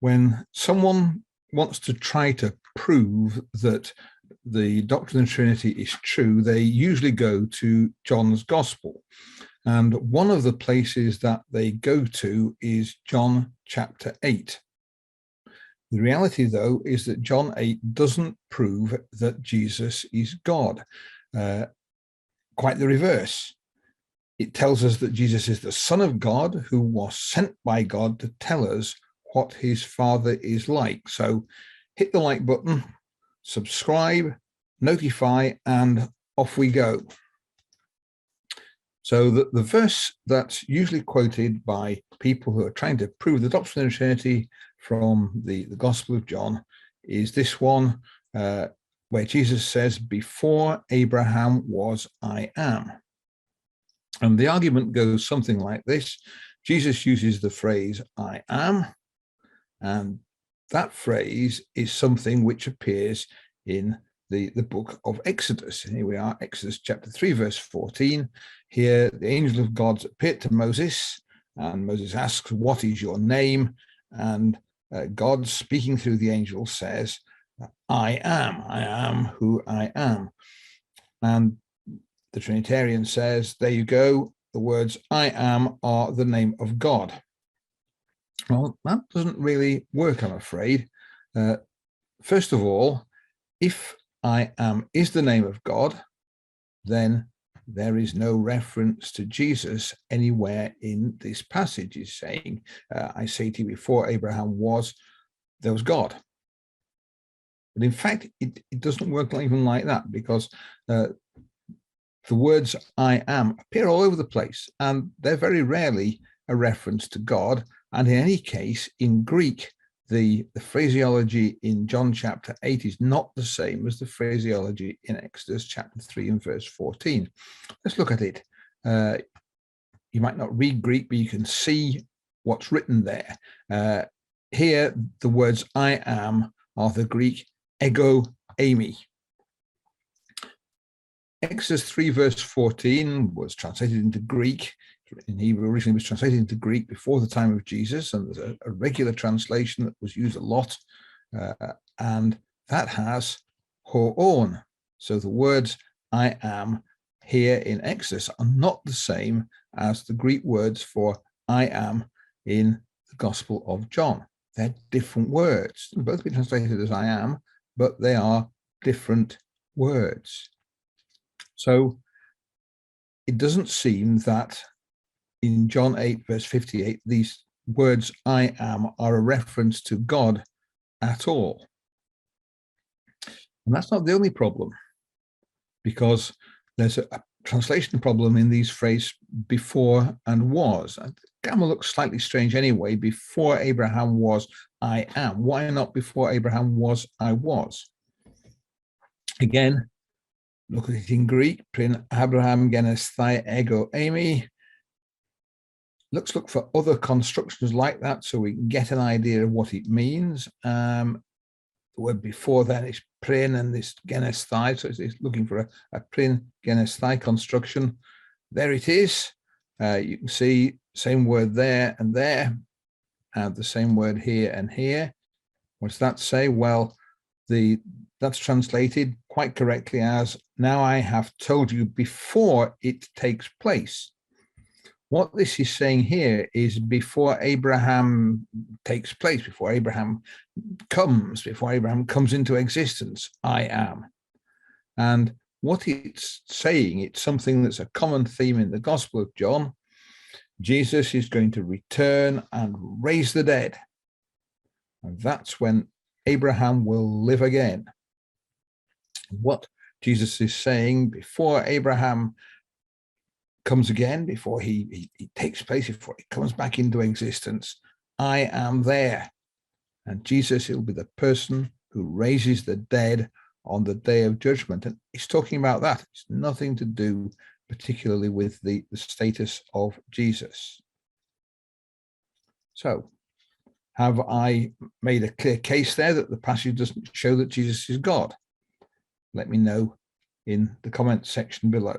when someone wants to try to prove that the doctrine of the Trinity is true, they usually go to John's Gospel. And one of the places that they go to is John chapter 8. The reality, though, is that John 8 doesn't prove that Jesus is God. Quite the reverse. It tells us that Jesus is the Son of God who was sent by God to tell us what his Father is like. So hit the like button, subscribe, notify, and off we go. So the verse that's usually quoted by people who are trying to prove the doctrine of the Trinity from the Gospel of John is this one, where Jesus says, "Before Abraham was, I am." And the argument goes something like this. Jesus uses the phrase, "I am," and that phrase is something which appears in the book of Exodus. And here we are, Exodus chapter 3, verse 14. Here, the angel of God appeared to Moses, and Moses asks, "What is your name?" And God, speaking through the angel, says, I am who I am. And the Trinitarian says, there you go, the words I am are the name of God. Well, that doesn't really work, I'm afraid. First of all, if I am is the name of God, then there is no reference to Jesus anywhere in this passage. It's saying, I say to you, before Abraham was, there was God. But in fact, it doesn't work even like that, because the words I am appear all over the place, and they're very rarely a reference to God. And in any case, in Greek, the phraseology in John chapter 8 is not the same as the phraseology in Exodus chapter 3 and verse 14. Let's look at it. You might not read Greek, but you can see what's written there. Here, the words I am are the Greek ego eimi. Exodus 3 verse 14 was translated into Greek. In Hebrew, originally was translated into Greek before the time of Jesus, and there's a regular translation that was used a lot, and that has ho'on. So the words I am here in Exodus are not the same as the Greek words for I am in the Gospel of John. They're different words. They've both been translated as I am, but they are different words. So it doesn't seem that in John 8, verse 58, these words I am are a reference to God at all. And that's not the only problem, because there's a translation problem in these phrases before and was. And grammar looks slightly strange anyway. Before Abraham was, I am. Why not before Abraham was, I was? Again, look at it in Greek. Prin Abraham genesthai ego eimi. Let's look for other constructions like that so we can get an idea of what it means. The word before then is prin and this genesthai, so it's looking for a prin genesthai construction. There it is. You can see same word there and there, and the same word here and here. What does that say? Well, that's translated quite correctly as, now I have told you before it takes place. What this is saying here is before Abraham takes place, before Abraham comes into existence, I am. And what it's saying, it's something that's a common theme in the Gospel of John. Jesus is going to return and raise the dead. And that's when Abraham will live again. What Jesus is saying, before Abraham comes again, before he takes place, before he comes back into existence, I am there. And Jesus will be the person who raises the dead on the day of judgment. And he's talking about that. It's nothing to do particularly with the status of Jesus. So, have I made a clear case there that the passage doesn't show that Jesus is God? Let me know in the comment section below.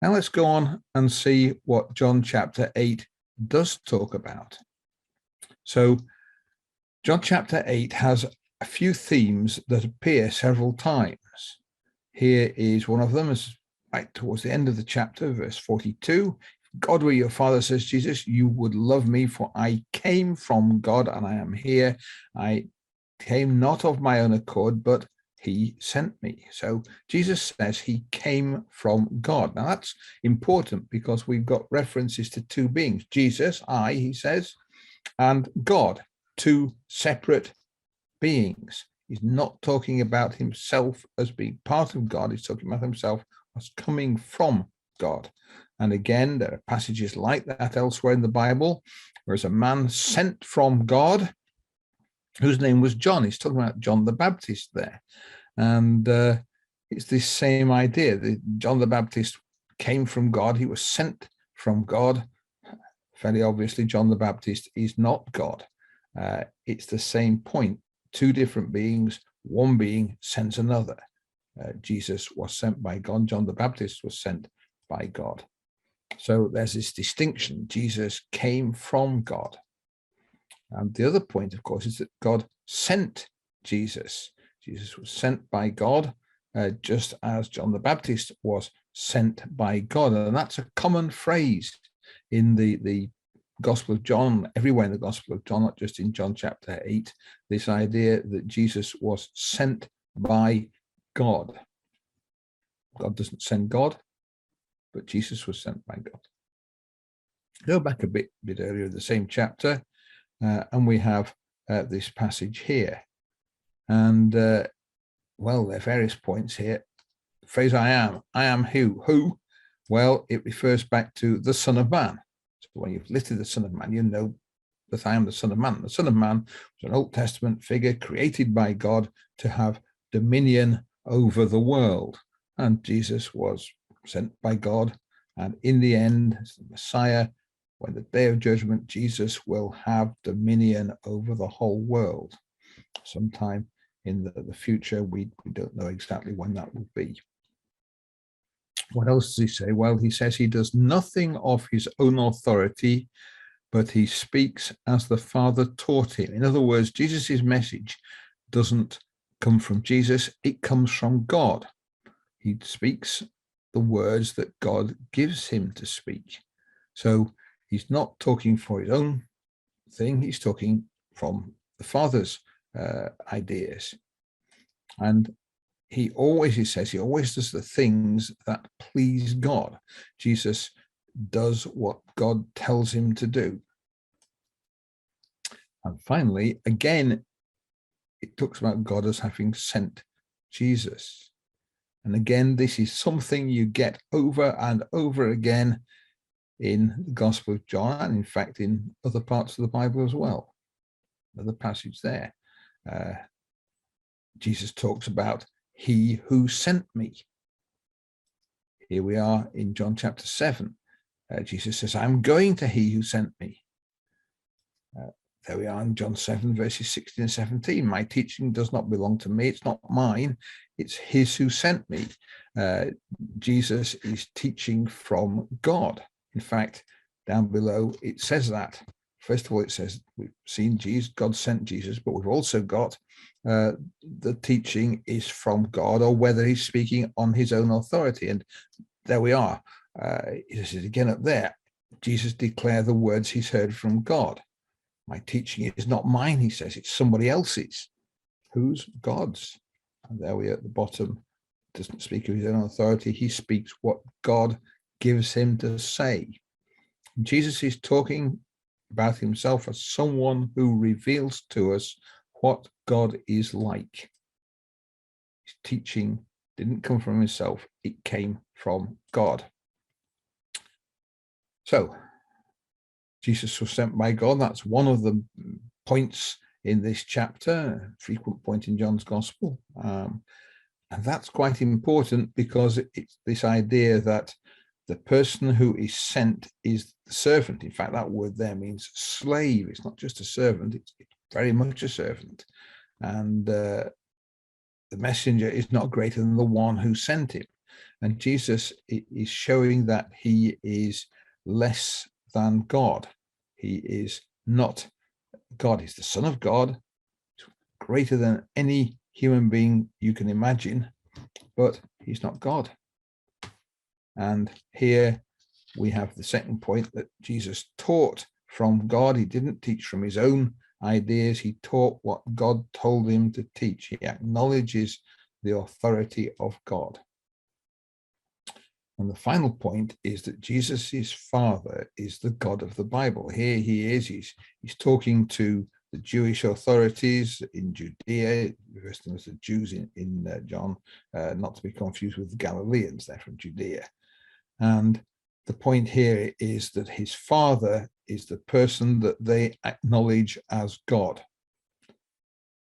Now let's go on and see what John chapter 8 does talk about. So John chapter 8 has a few themes that appear several times. Here is one of them, as right towards the end of the chapter, verse 42. God were your father, says Jesus, you would love me, for I came from God and I am here. I came not of my own accord, but he sent me. So Jesus says he came from God. Now that's important because we've got references to two beings, Jesus, I, he says, and God, two separate beings. He's not talking about himself as being part of God. He's talking about himself as coming from God. And again, there are passages like that elsewhere in the Bible, where there's a man sent from God whose name was John. He's talking about John the Baptist there. And it's this same idea that John the Baptist came from God. He was sent from God. Fairly obviously, John the Baptist is not God. It's the same point. Two different beings, one being sends another. Jesus was sent by God. John the Baptist was sent by God. So there's this distinction. Jesus came from God. And the other point, of course, is that God sent Jesus. Jesus was sent by God, just as John the Baptist was sent by God. And that's a common phrase in the Gospel of John, everywhere in the Gospel of John, not just in John chapter 8, this idea that Jesus was sent by God. God doesn't send God, but Jesus was sent by God. Go back a bit earlier, the same chapter, and we have this passage here. And, well, there are various points here. The phrase I am who? Who? Well, it refers back to the Son of Man. So when you've lifted the Son of Man, you know that I am the Son of Man. The Son of Man was an Old Testament figure created by God to have dominion over the world. And Jesus was sent by God. And in the end, as the Messiah, when the day of judgment, Jesus will have dominion over the whole world. Sometime in the future, we don't know exactly when that will be. What else does he say? Well, he says he does nothing of his own authority, but he speaks as the Father taught him. In other words, Jesus's message doesn't come from Jesus, it comes from God. He speaks the words that God gives him to speak. So he's not talking for his own thing, he's talking from the Father's ideas. And he always does the things that please God. Jesus does what God tells him to do. And finally, again, it talks about God as having sent Jesus. And again, this is something you get over and over again in the Gospel of John, and in fact in other parts of the Bible as well. Another passage there. Jesus talks about he who sent me. Here we are in John chapter 7. Jesus says, I'm going to he who sent me. There we are in John 7, verses 16 and 17. My teaching does not belong to me. It's not mine. It's his who sent me. Jesus is teaching from God. In fact, down below, it says that. First of all, it says we've seen Jesus, God sent Jesus, but we've also got the teaching is from God, or whether he's speaking on his own authority. And there we are. This is again up there. Jesus declared the words he's heard from God. My teaching is not mine, he says, it's somebody else's. Whose? God's. And there we are at the bottom. Doesn't speak of his own authority. He speaks what God gives him to say. Jesus is talking about himself as someone who reveals to us what God is like. His teaching didn't come from himself, it came from God. So, Jesus was sent by God. That's one of the points in this chapter, a frequent point in John's Gospel. And that's quite important because it's this idea that the person who is sent is the servant. In fact, that word there means slave. It's not just a servant, it's very much a servant. And the messenger is not greater than the one who sent him. And Jesus is showing that he is less than God. He is not God. He's the Son of God, greater than any human being you can imagine, but he's not God. And here we have the second point, that Jesus taught from God. He didn't teach from his own ideas. He taught what God told him to teach. He acknowledges the authority of God. And the final point is that Jesus' Father is the God of the Bible. Here he is, he's talking to the Jewish authorities in Judea, referred to as the Jews in John, not to be confused with the Galileans, they're from Judea. And the point here is that his Father is the person that they acknowledge as God.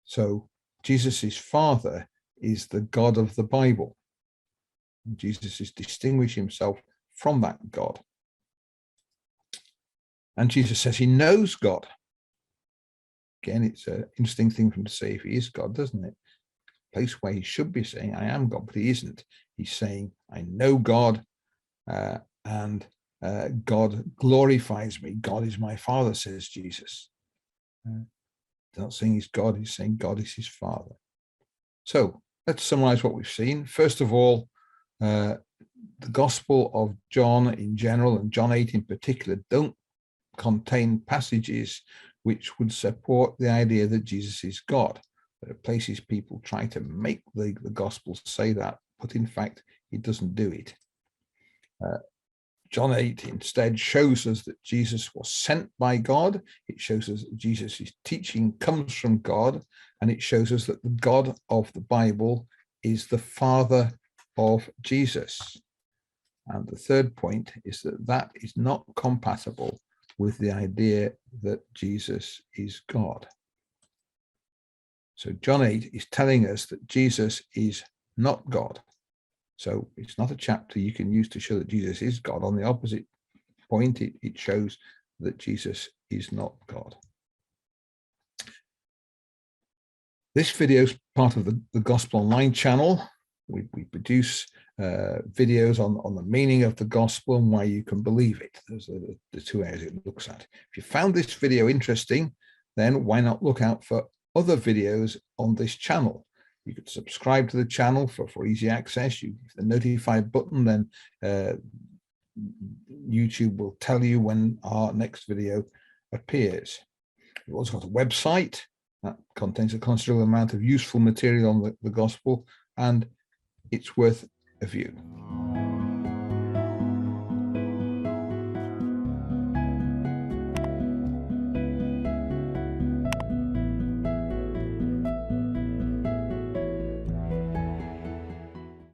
So Jesus' Father is the God of the Bible. Jesus is distinguishing himself from that God. And Jesus says he knows God. Again, it's an interesting thing for him to say if he is God, doesn't it? A place where he should be saying, I am God, but he isn't. He's saying, I know God, and God glorifies me. God is my Father, says Jesus. He's not saying he's God, he's saying God is his Father. So let's summarize what we've seen. First of all, the Gospel of John in general, and John 8 in particular, don't contain passages which would support the idea that Jesus is God. There are places people try to make the Gospel say that, but in fact, it doesn't do it. John 8 instead shows us that Jesus was sent by God. It shows us that Jesus' teaching comes from God, and it shows us that the God of the Bible is the Father of Jesus. And the third point is that that is not compatible with the idea that Jesus is God. So John 8 is telling us that Jesus is not God. So it's not a chapter you can use to show that Jesus is God. On the opposite point, it shows that Jesus is not God. This video is part of the Gospel Online channel. We produce videos on the meaning of the gospel and why you can believe it. Those are the two areas it looks at. If you found this video interesting, then why not look out for other videos on this channel? You could subscribe to the channel for easy access. You hit the notify button, then YouTube will tell you when our next video appears. We've also got a website that contains a considerable amount of useful material on the gospel, and it's worth a view.